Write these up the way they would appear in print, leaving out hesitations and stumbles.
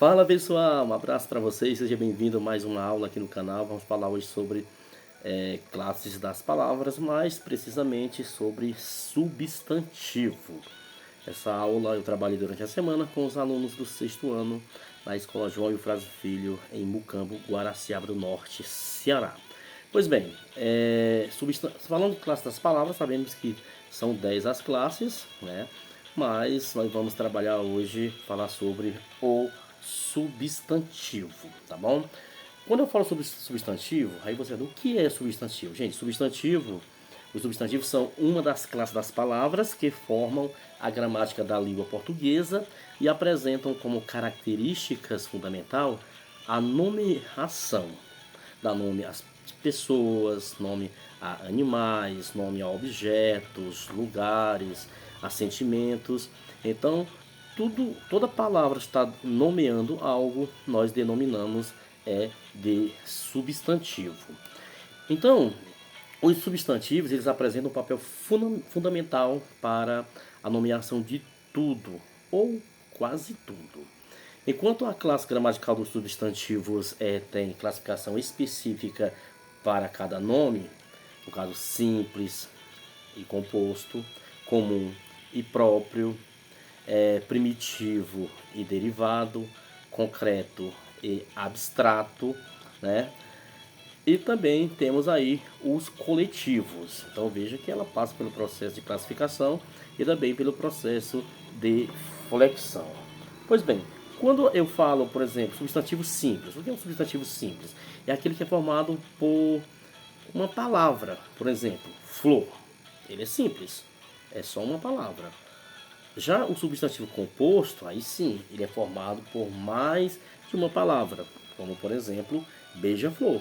Fala pessoal, um abraço para vocês, seja bem-vindo a mais uma aula aqui no canal. Vamos falar hoje sobre classes das palavras, mais precisamente sobre substantivo. Essa aula eu trabalhei durante a semana com os alunos do sexto ano na Escola João Eufrásio Filho, em Mucambo, Guaraciaba do Norte, Ceará. Pois bem, falando de classe das palavras, sabemos que são 10 as classes, né? Mas nós vamos trabalhar hoje, falar sobre o substantivo, tá bom? Quando eu falo sobre substantivo, aí você vai o que é substantivo? Gente, os substantivos são uma das classes das palavras que formam a gramática da língua portuguesa e apresentam como características fundamental a nomeação, dá nome às pessoas, nome a animais, nome a objetos, lugares, a sentimentos. Então, toda palavra está nomeando algo, nós denominamos de substantivo. Então, os substantivos eles apresentam um papel fundamental para a nomeação de tudo ou quase tudo. Enquanto a classe gramatical dos substantivos tem classificação específica para cada nome, no caso simples e composto, comum e próprio, primitivo e derivado, concreto e abstrato, né? E também temos aí os coletivos. Então veja que ela passa pelo processo de classificação e também pelo processo de flexão. Pois bem, quando eu falo, por exemplo, substantivo simples, o que é um substantivo simples? É aquele que é formado por uma palavra, por exemplo, flor. Ele é simples, é só uma palavra. Já o substantivo composto, aí sim, ele é formado por mais de uma palavra, como por exemplo, beija-flor.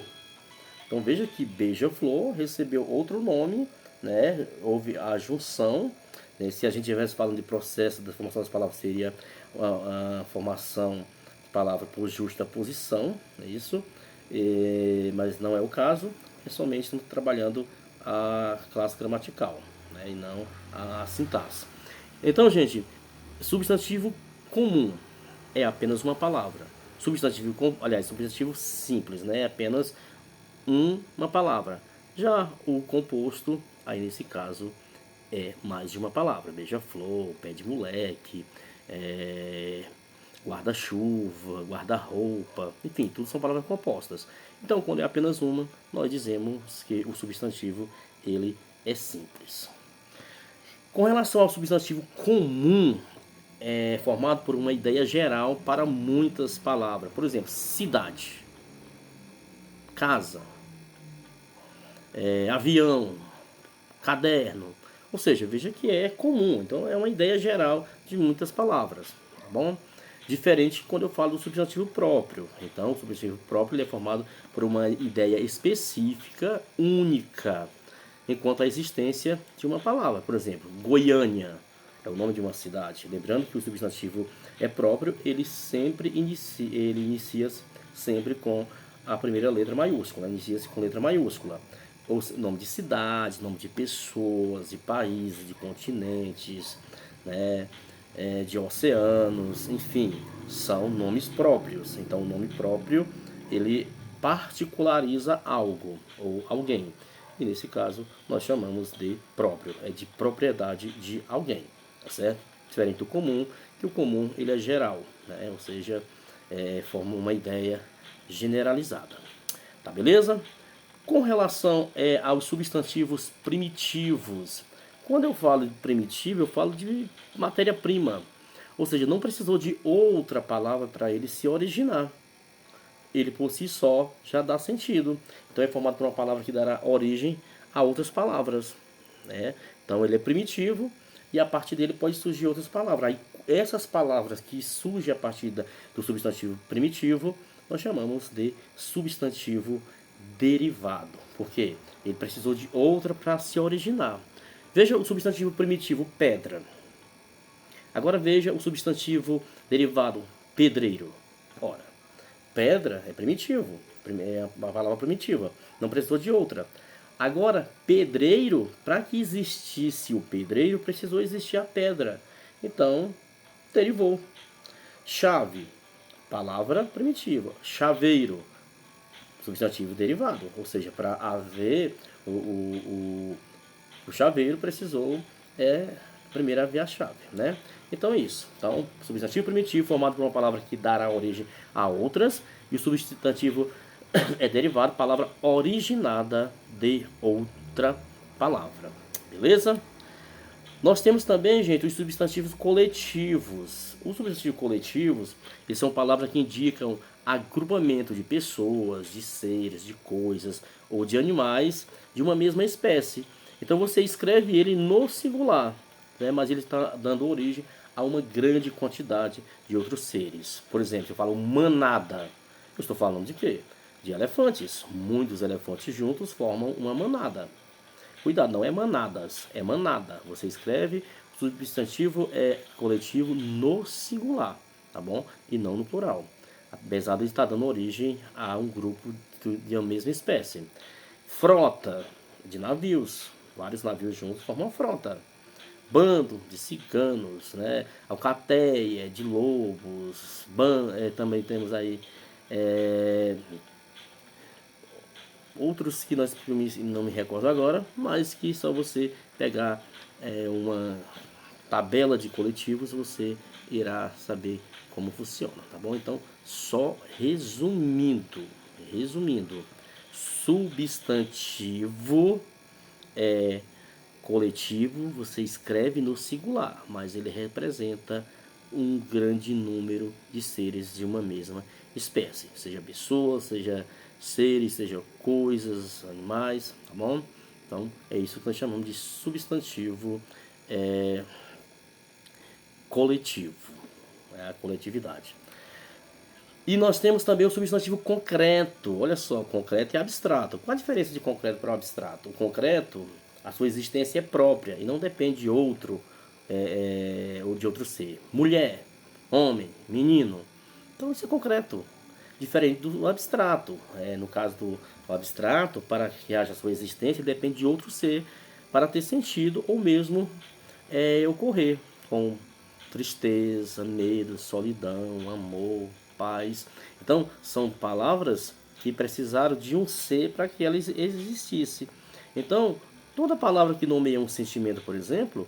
Então veja que beija-flor recebeu outro nome, né? Houve a junção. Né? Se a gente estivesse falando de processo da formação das palavras, seria a formação de palavra por justa posição, é isso? Mas não é o caso, é somente estamos trabalhando a classe gramatical, né? E não a sintaxe. Então, gente, substantivo comum é apenas uma palavra. Substantivo simples, né? É apenas uma palavra. Já o composto, aí nesse caso, é mais de uma palavra. Beija-flor, pé de moleque, guarda-chuva, guarda-roupa, enfim, tudo são palavras compostas. Então, quando é apenas uma, nós dizemos que o substantivo ele é simples. Com relação ao substantivo comum, é formado por uma ideia geral para muitas palavras. Por exemplo, cidade, casa, avião, caderno. Ou seja, veja que é comum. Então é uma ideia geral de muitas palavras, tá bom? Diferente quando eu falo do substantivo próprio. Então, o substantivo próprio ele é formado por uma ideia específica, única, enquanto a existência de uma palavra. Por exemplo, Goiânia é o nome de uma cidade. Lembrando que o substantivo é próprio, ele inicia sempre com a primeira letra maiúscula, inicia-se com letra maiúscula. Ou nome de cidades, nome de pessoas, de países, de continentes, né? De oceanos, enfim, são nomes próprios. Então, o nome próprio ele particulariza algo ou alguém. E nesse caso, nós chamamos de próprio, é de propriedade de alguém, tá certo? Diferente do comum, que o comum ele é geral, né? Ou seja, forma uma ideia generalizada. Tá beleza? Com relação aos substantivos primitivos, quando eu falo de primitivo, eu falo de matéria-prima. Ou seja, não precisou de outra palavra para ele se originar. Ele por si só já dá sentido. Então é formado por uma palavra que dará origem a outras palavras, né? Então ele é primitivo e a partir dele pode surgir outras palavras. Aí essas palavras que surgem a partir do substantivo primitivo, nós chamamos de substantivo derivado. Por quê? Ele precisou de outra para se originar. Veja o substantivo primitivo pedra. Agora veja o substantivo derivado pedreiro. Ora, pedra é primitivo, é uma palavra primitiva, não precisou de outra. Agora, pedreiro, para que existisse o pedreiro, precisou existir a pedra. Então, derivou. Chave, palavra primitiva. Chaveiro, substantivo derivado. Ou seja, para haver o chaveiro precisou primeiro haver a chave, né? Então é isso. Então, substantivo primitivo formado por uma palavra que dará origem a outras, e o substantivo é derivado, palavra originada de outra palavra. Beleza? Nós temos também, gente, os substantivos coletivos. Os substantivos coletivos, eles são palavras que indicam agrupamento de pessoas, de seres, de coisas ou de animais de uma mesma espécie. Então você escreve ele no singular, né? Mas ele está dando origem a uma grande quantidade de outros seres. Por exemplo, eu falo manada. Eu estou falando de quê? De elefantes. Muitos elefantes juntos formam uma manada. Cuidado, não é manadas, é manada. Você escreve o substantivo coletivo no singular, tá bom? E não no plural. Apesar de estar dando origem a um grupo de uma mesma espécie. Frota de navios. Vários navios juntos formam uma frota. Bando de ciganos, né? Alcateia de lobos. Também temos aí outros que nós não me recordo agora, mas que só você pegar uma tabela de coletivos você irá saber como funciona, tá bom? Então, só resumindo, substantivo coletivo você escreve no singular, mas ele representa um grande número de seres de uma mesma espécie, seja pessoas, seja seres, seja coisas, animais, tá bom? Então é isso que nós chamamos de substantivo coletivo, a coletividade. E nós temos também o substantivo concreto. Olha só, concreto e abstrato. Qual a diferença de concreto para o abstrato? O concreto, a sua existência é própria e não depende de outro ou de outro ser. Mulher, homem, menino. Então isso é concreto. Diferente do abstrato. No caso do abstrato, para que haja sua existência, depende de outro ser para ter sentido ou mesmo ocorrer, com tristeza, medo, solidão, amor, paz. Então, são palavras que precisaram de um ser para que ela existisse. Então, toda palavra que nomeia um sentimento, por exemplo,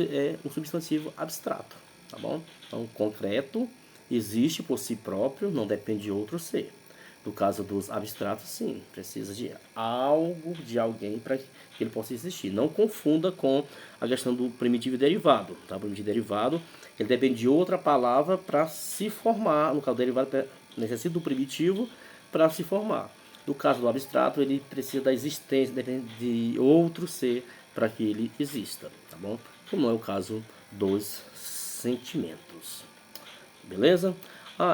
é um substantivo abstrato, tá bom? Então, concreto existe por si próprio, não depende de outro ser. No caso dos abstratos, sim, precisa de algo, de alguém para que ele possa existir. Não confunda com a questão do primitivo derivado. Tá? O primitivo derivado, ele depende de outra palavra para se formar. No caso do derivado, necessita do primitivo para se formar. No caso do abstrato, ele precisa da existência, depende de outro ser para que ele exista, tá bom? Como é o caso dos sentimentos. Beleza?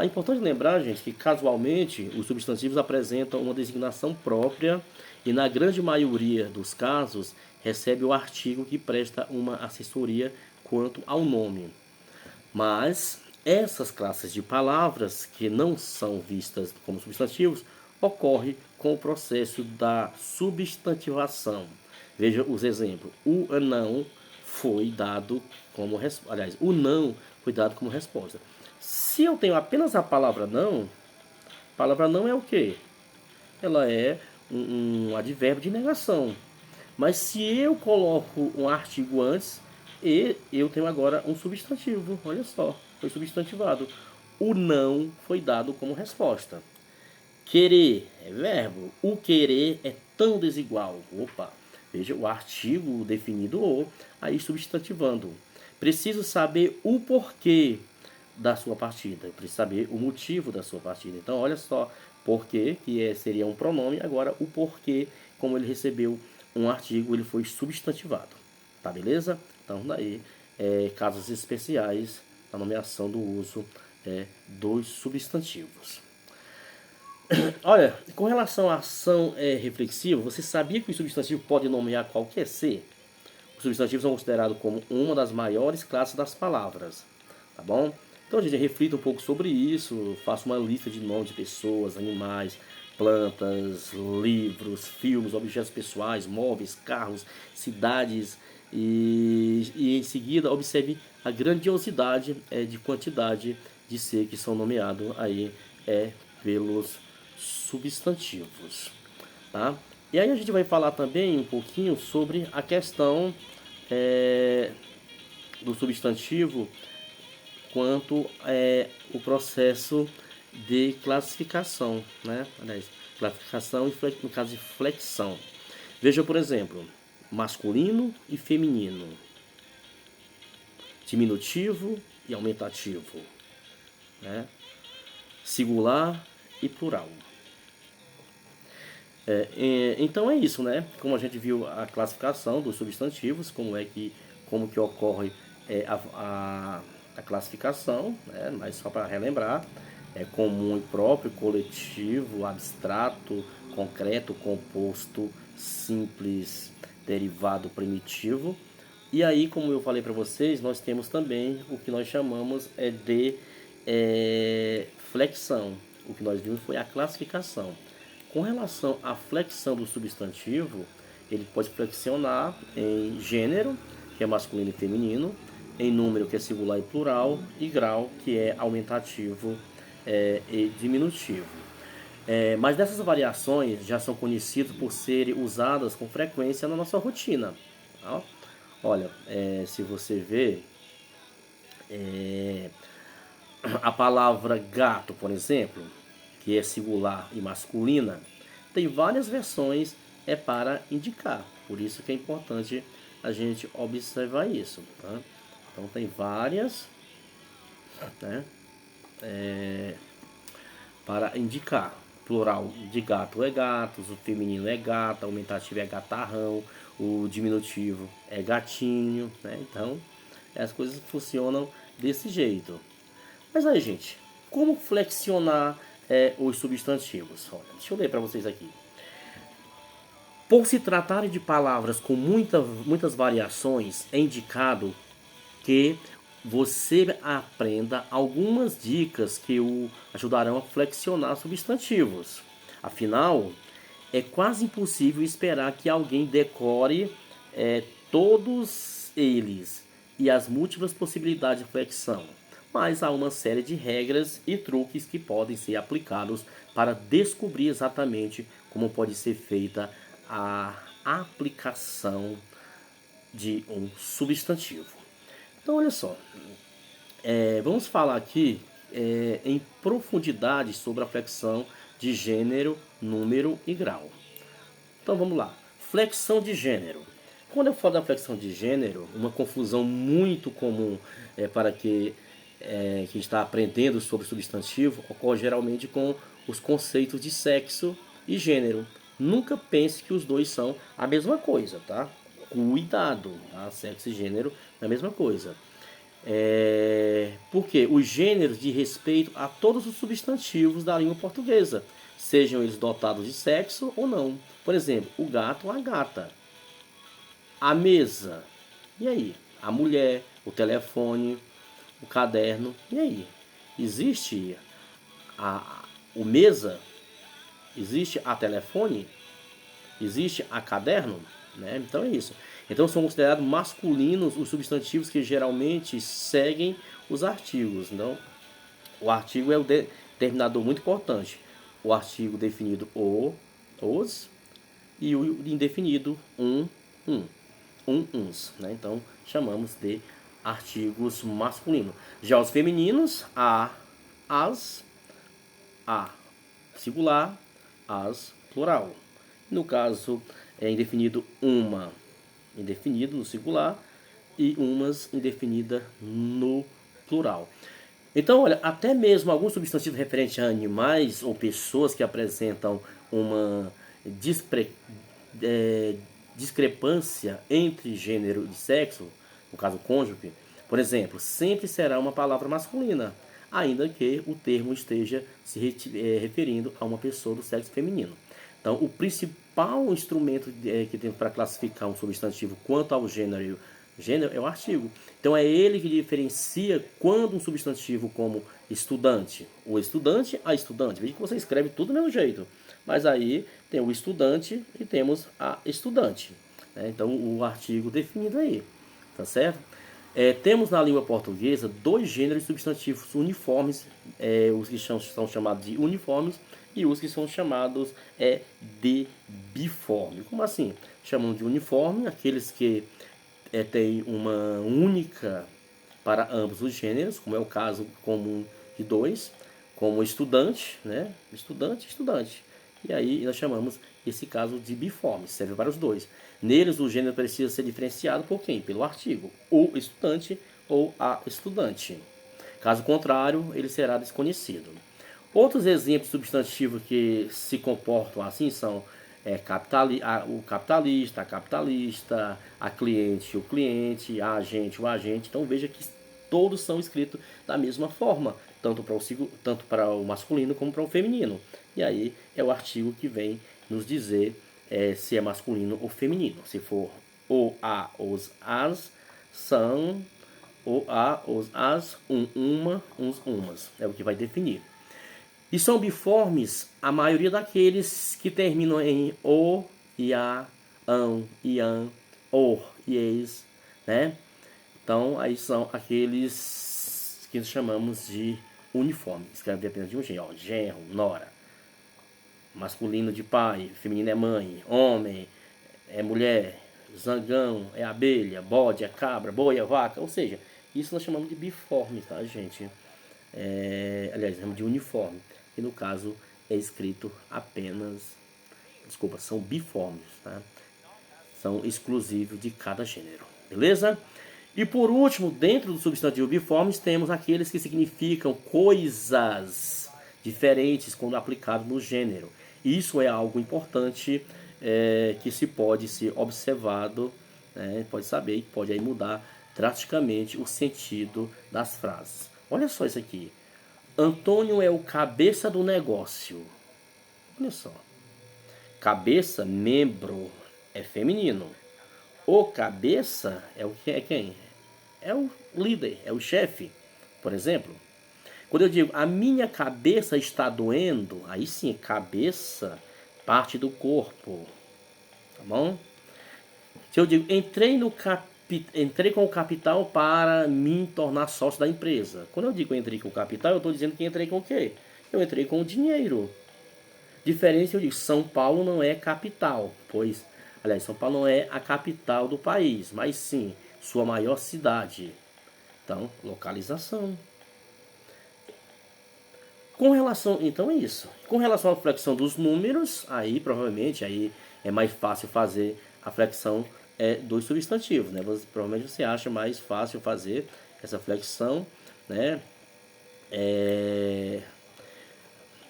É importante lembrar, gente, que casualmente os substantivos apresentam uma designação própria e na grande maioria dos casos recebe o artigo que presta uma assessoria quanto ao nome. Mas essas classes de palavras que não são vistas como substantivos ocorre com o processo da substantivação. Veja os exemplos. O não foi dado como resposta. Aliás, o não foi dado como resposta. Se eu tenho apenas a palavra não é o quê? Ela é um advérbio de negação. Mas se eu coloco um artigo antes, eu tenho agora um substantivo. Olha só, foi substantivado. O não foi dado como resposta. Querer é verbo. O querer é tão desigual. Opa, veja o artigo definido o, aí substantivando. Preciso saber o porquê da sua partida. Preciso saber o motivo da sua partida. Então, olha só, porquê, que seria um pronome. Agora, o porquê, como ele recebeu um artigo, ele foi substantivado. Tá, beleza? Então, daí, casos especiais, a nomeação do uso dos substantivos. Olha, com relação à ação reflexiva, você sabia que o substantivo pode nomear qualquer ser? Os substantivos são considerados como uma das maiores classes das palavras, tá bom? Então, gente, reflita um pouco sobre isso, faça uma lista de nomes de pessoas, animais, plantas, livros, filmes, objetos pessoais, móveis, carros, cidades e em seguida observe a grandiosidade de quantidade de ser que são nomeados aí pelos substantivos, tá? E aí a gente vai falar também um pouquinho sobre a questão do substantivo quanto o processo de classificação, né? Aliás, classificação e no caso de flexão. Veja, por exemplo, masculino e feminino, diminutivo e aumentativo, né? Singular e plural. Então é isso, né? Como a gente viu a classificação dos substantivos, como que ocorre a classificação, né? Mas só para relembrar, é comum e próprio, coletivo, abstrato, concreto, composto, simples, derivado, primitivo. E aí, como eu falei para vocês, nós temos também o que nós chamamos de flexão. O que nós vimos foi a classificação. Com relação à flexão do substantivo, ele pode flexionar em gênero, que é masculino e feminino, em número, que é singular e plural, e grau, que é aumentativo e diminutivo. Mas dessas variações já são conhecidas por serem usadas com frequência na nossa rotina. Tá? Olha, se você vê a palavra gato, por exemplo, que é singular e masculina, tem várias versões para indicar. Por isso que é importante a gente observar isso. Tá? Então tem várias, né, para indicar. Plural de gato é gatos, o feminino é gata, o aumentativo é gatarrão, o diminutivo é gatinho, né? Então as coisas funcionam desse jeito. Mas aí, gente, como flexionar os substantivos? Olha, deixa eu ler para vocês aqui. Por se tratarem de palavras com muitas variações, é indicado que você aprenda algumas dicas que o ajudarão a flexionar substantivos. Afinal, é quase impossível esperar que alguém decore todos eles e as múltiplas possibilidades de flexão. Mas há uma série de regras e truques que podem ser aplicados para descobrir exatamente como pode ser feita a aplicação de um substantivo. Então, olha só, vamos falar aqui em profundidade sobre a flexão de gênero, número e grau. Então, vamos lá. Flexão de gênero. Quando eu falo da flexão de gênero, uma confusão muito comum para quem está aprendendo sobre substantivo ocorre geralmente com os conceitos de sexo e gênero. Nunca pense que os dois são a mesma coisa, tá? Cuidado, tá? Sexo e gênero é a mesma coisa. Porque os gêneros de respeito a todos os substantivos da língua portuguesa, sejam eles dotados de sexo ou não. Por exemplo, o gato, a gata, a mesa, e aí? A mulher, o telefone, o caderno, e aí? Existe o mesa? Existe a telefone? Existe a caderno? Né? Então é isso. Então são considerados masculinos os substantivos que geralmente seguem os artigos. Então, o artigo é o determinador muito importante. O artigo definido o, os, e o indefinido uns. Né? Então chamamos de artigos masculinos. Já os femininos, a, as, a singular, as plural. No caso é indefinido uma, indefinido no singular, e umas indefinida no plural. Então, olha, até mesmo alguns substantivos referentes a animais ou pessoas que apresentam uma discrepância entre gênero e sexo, no caso cônjuge, por exemplo, sempre será uma palavra masculina, ainda que o termo esteja se referindo a uma pessoa do sexo feminino. Então, o principal instrumento que temos para classificar um substantivo quanto ao gênero é o artigo. Então, é ele que diferencia quando um substantivo como estudante, o estudante, a estudante. Veja que você escreve tudo do mesmo jeito. Mas aí tem o estudante e temos a estudante. Né? Então, o artigo definido aí. Tá certo? Temos na língua portuguesa dois gêneros de substantivos uniformes, os que são chamados de uniformes e os que são chamados de biforme. Como assim? Chamamos de uniforme aqueles que têm uma única para ambos os gêneros, como é o caso comum de dois, como estudante, né? Estudante, estudante. E aí nós chamamos esse caso de biforme, serve para os dois. Neles o gênero precisa ser diferenciado por quem? Pelo artigo, o estudante ou a estudante. Caso contrário, ele será desconhecido. Outros exemplos de substantivos que se comportam assim são o capitalista, a capitalista, a cliente, o cliente, a agente, o agente. Então veja que todos são escritos da mesma forma, tanto para o masculino como para o feminino. E aí é o artigo que vem nos dizer se é masculino ou feminino. Se for o, a, os, as, são o, a, os, as, uma, uns, umas. É o que vai definir. E são biformes a maioria daqueles que terminam em o, ia, ão, ian, or, ies, né? Então, aí são aqueles que chamamos de uniforme. Escreve apenas de um gênero, genro, nora. Masculino de pai, feminino é mãe, homem é mulher, zangão é abelha, bode é cabra, boi é vaca. Ou seja, isso nós chamamos de biforme, tá, gente? Aliás, chamamos de uniforme. E no caso é escrito apenas, desculpa, são biformes, tá? São exclusivos de cada gênero, beleza? E por último, dentro do substantivo biformes, temos aqueles que significam coisas diferentes quando aplicado no gênero. Isso é algo importante que se pode ser observado, né? Pode saber que pode aí mudar drasticamente o sentido das frases. Olha só isso aqui. Antônio é o cabeça do negócio. Olha só. Cabeça, membro, é feminino. O cabeça é o que é quem? É o líder, é o chefe, por exemplo. Quando eu digo a minha cabeça está doendo, aí sim, cabeça, parte do corpo, tá bom? Se eu digo entrei com o capital para me tornar sócio da empresa. Quando eu digo entrei com o capital, eu estou dizendo que entrei com o quê? Eu entrei com o dinheiro. Diferença, eu digo, São Paulo não é capital, pois, aliás, São Paulo não é a capital do país, mas sim sua maior cidade. Então, localização. Com relação, então é isso. Com relação à flexão dos números, aí provavelmente aí é mais fácil fazer a flexão dos substantivos, né? Provavelmente você acha mais fácil fazer essa flexão, né?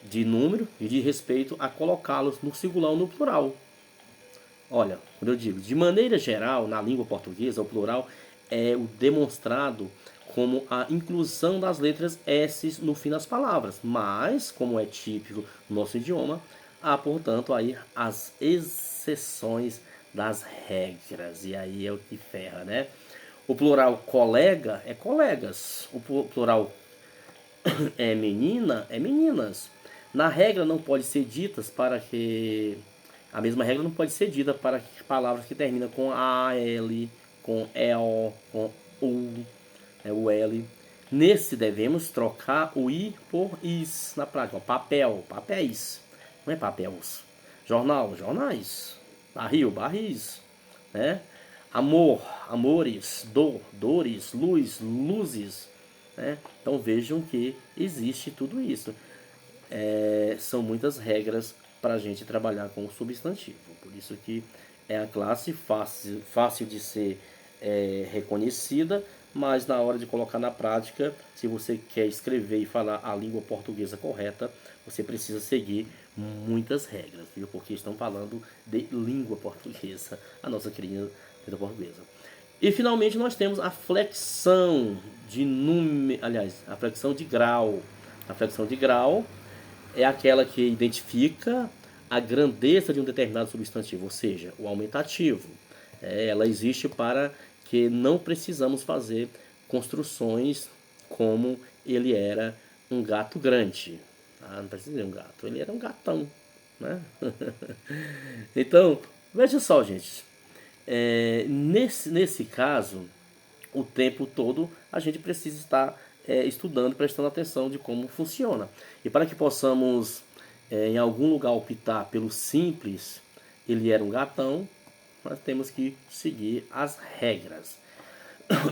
De número e de respeito a colocá-los no singular ou no plural. Olha, quando eu digo de maneira geral, na língua portuguesa, o plural é o demonstrado como a inclusão das letras S no fim das palavras. Mas, como é típico no nosso idioma, há, portanto, aí as exceções das regras. E aí é o que ferra, né? O plural colega é colegas. O plural é menina é meninas. Na regra não pode ser ditas para que... A mesma regra não pode ser dita para palavras que terminam com AL, com EO, com U, o L. Nesse devemos trocar o I por IS na prática. Papel, papéis. Não é papéis. Jornal, jornais. Barril, barris. Né? Amor, amores. Dor, dores. Luz, luzes. Né? Então vejam que existe tudo isso. São muitas regras para a gente trabalhar com o substantivo. Por isso que é a classe fácil de ser reconhecida, mas na hora de colocar na prática, se você quer escrever e falar a língua portuguesa correta, você precisa seguir muitas regras, viu? Porque estão falando de língua portuguesa, a nossa querida língua portuguesa. E finalmente nós temos a flexão de número, aliás, a flexão de grau. A flexão de grau é aquela que identifica a grandeza de um determinado substantivo, ou seja, o aumentativo. Ela existe para que não precisamos fazer construções como ele era um gato grande. Não precisa ser um gato, ele era um gatão, né? Então, veja só, gente. Nesse caso, o tempo todo a gente precisa estar estudando, prestando atenção de como funciona. E para que possamos, em algum lugar, optar pelo simples, ele era um gatão, nós temos que seguir as regras.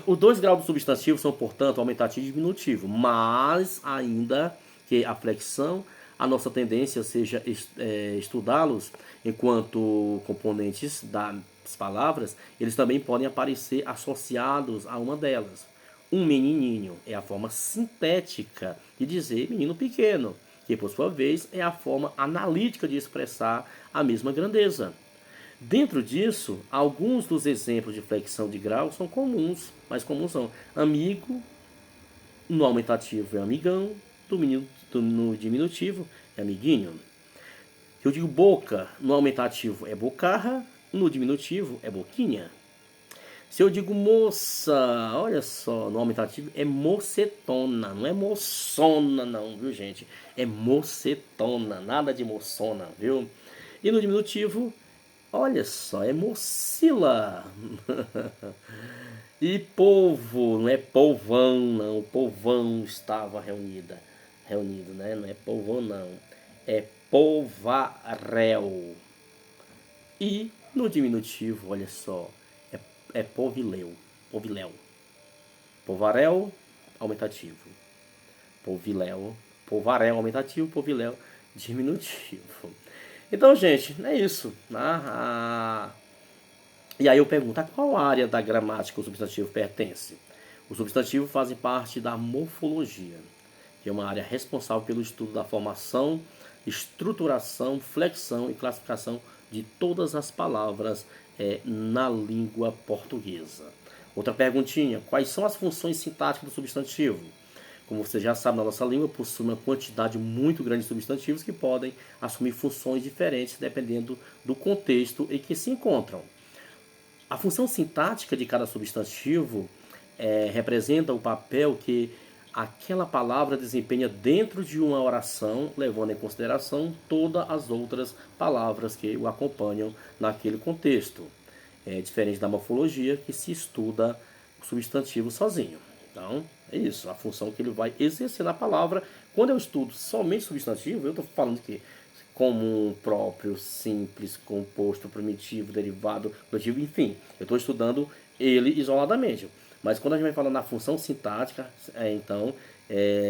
Os dois graus do substantivo são, portanto, aumentativo e diminutivo, mas ainda que a flexão, a nossa tendência seja estudá-los enquanto componentes das palavras, eles também podem aparecer associados a uma delas. Um menininho é a forma sintética de dizer menino pequeno, que por sua vez é a forma analítica de expressar a mesma grandeza. Dentro disso, alguns dos exemplos de flexão de grau são comuns, mais comuns são amigo, no aumentativo é amigão, no diminutivo é amiguinho. Eu digo boca, no aumentativo é bocarra, no diminutivo é boquinha. Se eu digo moça, olha só, no aumentativo é mocetona, não é moçona não, viu gente? É mocetona, nada de moçona, viu? E no diminutivo, olha só, é mocila. E povo, não é povão não, povão estava reunido, né? Não é povão não, é povaréu. E no diminutivo, olha só, é poviléu. Povaréu, aumentativo. Povaréu, aumentativo, poviléu, diminutivo. Então, gente, é isso. E aí eu pergunto, a qual área da gramática o substantivo pertence? Os substantivos fazem parte da morfologia, que é uma área responsável pelo estudo da formação, estruturação, flexão e classificação de todas as palavras na língua portuguesa. Outra perguntinha, quais são as funções sintáticas do substantivo? Como você já sabe, na nossa língua possui uma quantidade muito grande de substantivos que podem assumir funções diferentes dependendo do contexto em que se encontram. A função sintática de cada substantivo representa o papel que aquela palavra desempenha dentro de uma oração, levando em consideração todas as outras palavras que o acompanham naquele contexto. É diferente da morfologia, que se estuda o substantivo sozinho. Então, é isso, a função que ele vai exercer na palavra. Quando eu estudo somente substantivo, eu estou falando que comum, próprio, simples, composto, primitivo, derivado, coletivo, enfim. Eu estou estudando ele isoladamente. Mas quando a gente vai falar na função sintática,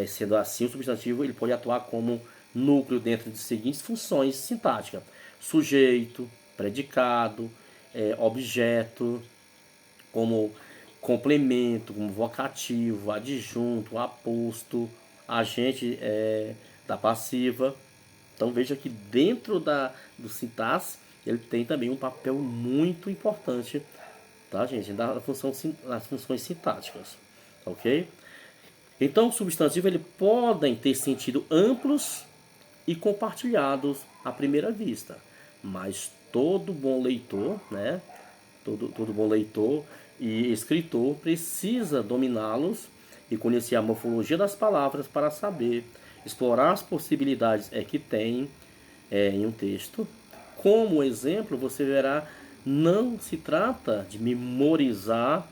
sendo assim, o substantivo ele pode atuar como núcleo dentro de seguintes funções sintáticas: sujeito, predicado, objeto, como complemento, como vocativo, adjunto, aposto, agente da passiva. Então veja que dentro do sintaxe ele tem também um papel muito importante, tá, gente? Das funções sintáticas, ok? Então, os substantivos ele podem ter sentido amplos e compartilhados à primeira vista, mas todo bom leitor, né? Todo bom leitor e escritor precisa dominá-los e conhecer a morfologia das palavras para saber explorar as possibilidades que tem em um texto. Como exemplo, você verá, não se trata de memorizar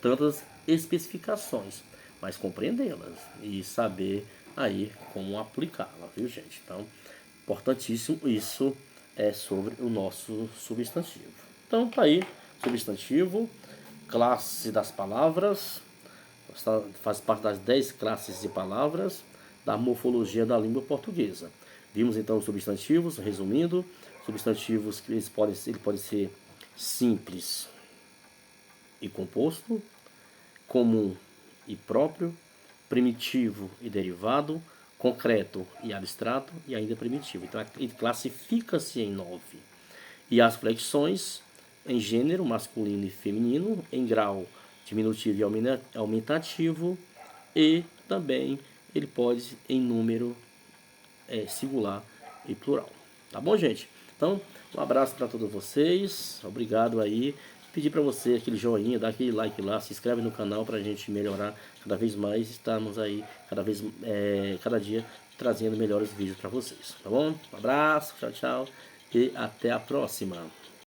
tantas especificações, mas compreendê-las e saber aí como aplicá-las, viu gente? Então, importantíssimo isso sobre o nosso substantivo. Então, tá aí, substantivo, classe das palavras, faz parte das 10 classes de palavras da morfologia da língua portuguesa. Vimos então os substantivos, resumindo, substantivos que ele pode ser simples e composto, comum e próprio, primitivo e derivado, concreto e abstrato e ainda primitivo. Então ele classifica-se em 9. E as flexões em gênero masculino e feminino, em grau diminutivo e aumentativo, e também ele pode em número singular e plural. Tá bom, gente? Então, um abraço para todos vocês, obrigado aí. Pedir para você aquele joinha, dá aquele like lá, se inscreve no canal para a gente melhorar cada vez mais. Estamos aí cada dia trazendo melhores vídeos para vocês, tá bom? Um abraço, tchau, tchau e até a próxima.